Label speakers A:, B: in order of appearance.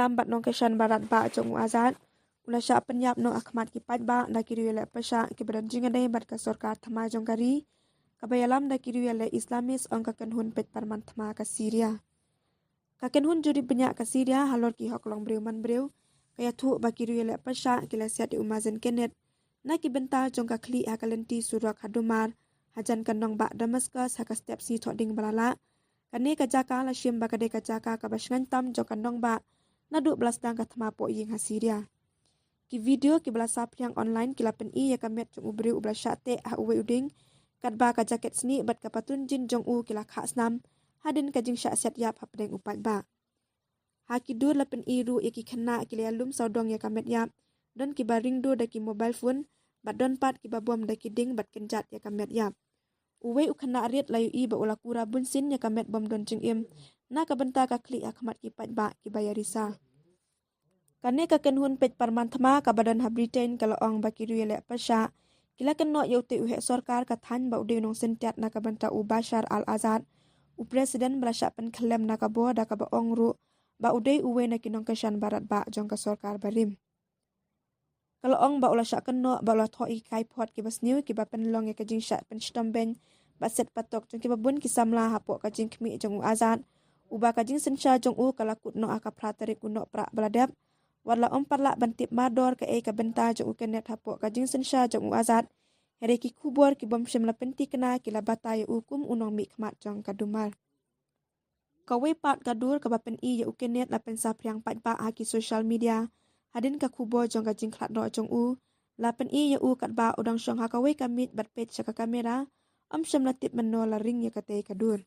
A: lam bat nong kesan barat ba jong azad ula sya penyap no akhmat ki pat ba da kiri le pasha ki badan jinga dai bat ka sarkar thama jong kari kabayalam da kiri le islamis ong ka kan hun pet parman thama ka Syria ka kan hun juri banyak ka Syria halor ki hoklong breu man breu kaya thu ba kiri le pasha ki la siat umazen kenet na ki benta jong ka khli akalenti surak hadumar hajan kan nong ba Damascus ha ka step si thoding balala kane ka jaka la shim ba ka de ka jaka ka basngan tam jong kan nong ba nadu belas dang ka thama po ying ha Syria ki video ki belasa priang online ki lapen i ya kamet jong ubreu ubla syate ha uwe uding kat ba ka jaket sni bat ka patun jin jong u ki la khas nam hadin ka jing sya siat yap ha pedeng upat ba ha ki dur lapen i ru ya ki khana ki le alum saudong ya kamet yap don ki baring do da ki mobile phone bat don pat ki babom da ki ding bat kenjat ya kamet yap uwe u khana riat layu i ba ula kura bunsin ya kamet bom don jing im na ka benta ka kli akhmat ki pat ba ki bayarisa kane ka ken hun pet parman thama ka badan ha Britain kala ong ba ki ruele pasha kila ken no yote u he sarkar ka than ba ude nong sentiat na ka banta u Bashar al-Assad u president blasha pen khlem na ka bo da ka ba ong ru ba ude uwe na kinong kashan barat ba jong ka sarkar barim kala ong ba ula sha ken no ba ula thoi kai phot ki bas new ki ba pen long ya ka jing sha pen stomben ba set patok jong ki ba bun ki samla ha po ka jing khmi jong u Azad u ba ka jing sensha jong u kala kut no aka pratari kuno pra baladap wala omparla bantip mador ka ka benta jong ukenet hapo ka jing sensha jong Azad here ki kubor ki bom shim la penti kena ki la batay ukum unong mi khmat jong kadumar ka we pat gadur ka bapen i ya ukenet la pen sa priang pat ba ha ki social media hadin ka kubor jong ka jing khlat do jong u la pen i ya u kat ba udang shong ha ka we kamit bat pet ka kamera shim la tip menno la ring ya ka te kadur